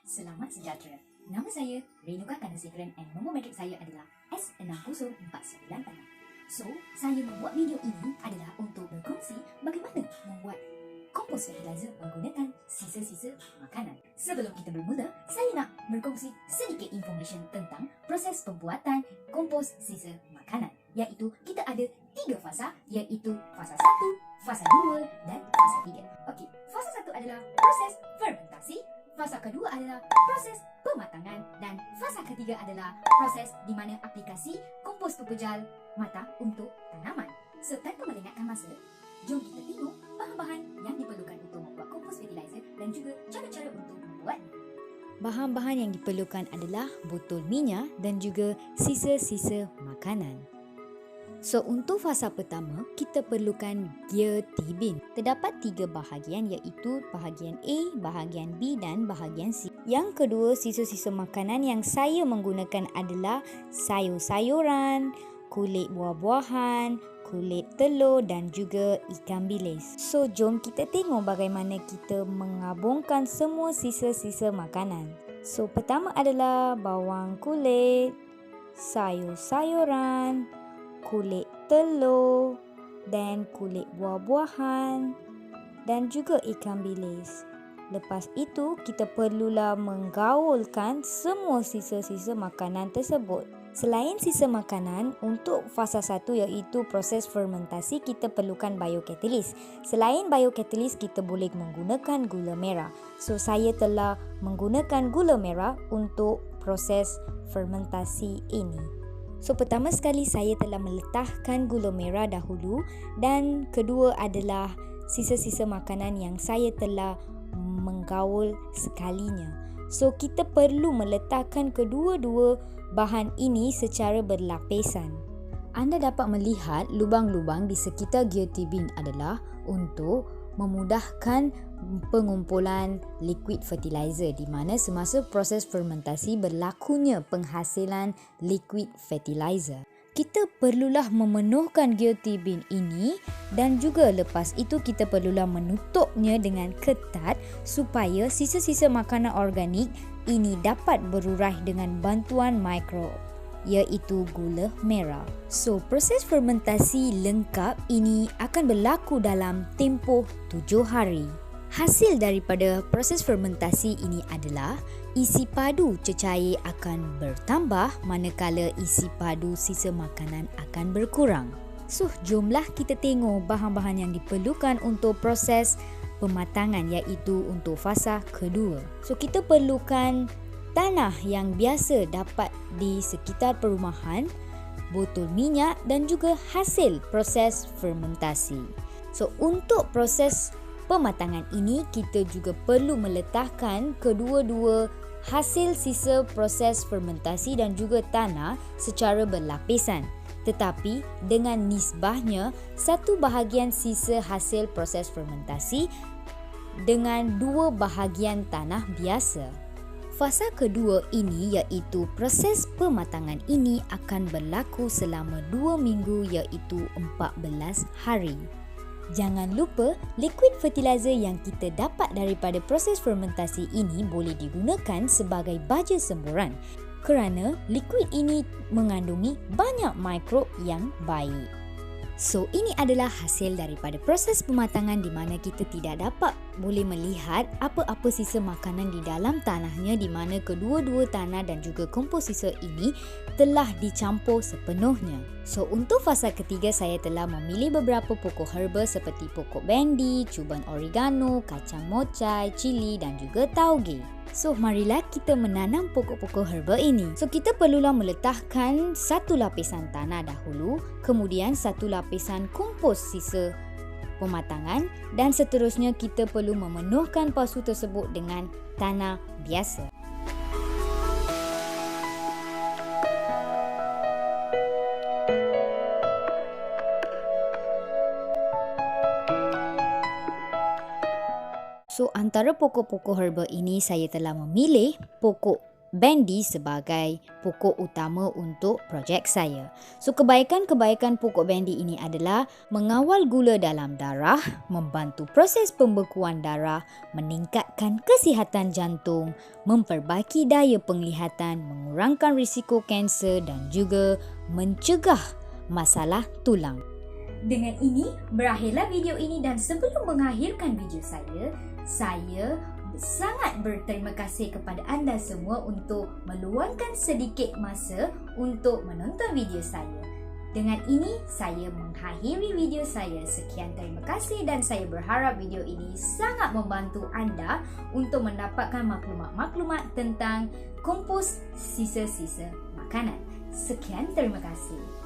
Selamat sejahtera. Nama saya Renuka Kanasikiran and nombor matrik saya adalah S6049 tanah. So, saya membuat video ini adalah untuk berkongsi bagaimana membuat kompos fertilizer menggunakan sisa-sisa makanan. Sebelum kita bermula, saya nak berkongsi sedikit information tentang proses pembuatan kompos sisa makanan. Iaitu kita ada 3 fasa, iaitu fasa 1, fasa 2 dan fasa 3. Okey, fasa 1 adalah proses fermentasi, fasa kedua adalah proses pematangan dan fasa ketiga adalah proses di mana aplikasi kompos pepejal mata untuk tanaman. So, tanpa melengahkan masa, jom kita tengok bahan-bahan yang diperlukan untuk membuat kompos fertilizer dan juga cara-cara untuk membuatnya. Bahan-bahan yang diperlukan adalah botol minyak dan juga sisa-sisa makanan. So, untuk fasa pertama, kita perlukan gear T-bin. Terdapat 3 bahagian iaitu bahagian A, bahagian B dan bahagian C. Yang kedua, sisa-sisa makanan yang saya menggunakan adalah sayur-sayuran, kulit buah-buahan, kulit telur dan juga ikan bilis. So, jom kita tengok bagaimana kita menggabungkan semua sisa-sisa makanan. So, pertama adalah bawang kulit, sayur-sayuran, kulit telur dan kulit buah-buahan dan juga ikan bilis. Lepas itu, kita perlulah menggaulkan semua sisa-sisa makanan tersebut. Selain sisa makanan, untuk fasa 1 iaitu proses fermentasi, kita perlukan biokatalis. Selain biokatalis, kita boleh menggunakan gula merah. So, saya telah menggunakan gula merah untuk proses fermentasi ini. So, pertama sekali saya telah meletakkan gula merah dahulu dan kedua adalah sisa-sisa makanan yang saya telah menggaul sekalinya. So, kita perlu meletakkan kedua-dua bahan ini secara berlapisan. Anda dapat melihat lubang-lubang di sekitar gear T-bin adalah untuk memudahkan pengumpulan liquid fertilizer di mana semasa proses fermentasi berlakunya penghasilan liquid fertilizer. Kita perlulah memenuhkan gear T-bin ini dan juga lepas itu kita perlulah menutupnya dengan ketat supaya sisa-sisa makanan organik ini dapat berurai dengan bantuan mikrob iaitu gula merah. So, proses fermentasi lengkap ini akan berlaku dalam tempoh 7 hari. Hasil daripada proses fermentasi ini adalah isi padu cecair akan bertambah manakala isi padu sisa makanan akan berkurang. So, jomlah kita tengok bahan-bahan yang diperlukan untuk proses pematangan iaitu untuk fasa kedua. So, kita perlukan tanah yang biasa dapat di sekitar perumahan, botol minyak dan juga hasil proses fermentasi. So, untuk proses pematangan ini, kita juga perlu meletakkan kedua-dua hasil sisa proses fermentasi dan juga tanah secara berlapisan. Tetapi dengan nisbahnya 1 bahagian sisa hasil proses fermentasi dengan 2 bahagian tanah biasa. Fasa kedua ini iaitu proses pematangan ini akan berlaku selama 2 minggu iaitu 14 hari. Jangan lupa, liquid fertilizer yang kita dapat daripada proses fermentasi ini boleh digunakan sebagai baja semburan kerana liquid ini mengandungi banyak mikrob yang baik. So, ini adalah hasil daripada proses pematangan di mana kita tidak dapat boleh melihat apa-apa sisa makanan di dalam tanahnya di mana kedua-dua tanah dan juga kompos sisa ini telah dicampur sepenuhnya. So, untuk fasa ketiga saya telah memilih beberapa pokok herba seperti pokok bendi, cuban oregano, kacang mocai, cili dan juga tauge. So, marilah kita menanam pokok-pokok herba ini. So, kita perlulah meletakkan 1 lapisan tanah dahulu, kemudian 1 lapisan kompos sisa pematangan dan seterusnya kita perlu memenuhkan pasu tersebut dengan tanah biasa. So, antara pokok-pokok herba ini saya telah memilih pokok bendi sebagai pokok utama untuk projek saya. So, kebaikan-kebaikan pokok bendi ini adalah mengawal gula dalam darah, membantu proses pembekuan darah, meningkatkan kesihatan jantung, memperbaiki daya penglihatan, mengurangkan risiko kanser dan juga mencegah masalah tulang. Dengan ini, berakhirlah video ini dan sebelum mengakhirkan video saya sangat berterima kasih kepada anda semua untuk meluangkan sedikit masa untuk menonton video saya. Dengan ini, saya mengakhiri video saya. Sekian terima kasih dan saya berharap video ini sangat membantu anda untuk mendapatkan maklumat-maklumat tentang kompos sisa-sisa makanan. Sekian terima kasih.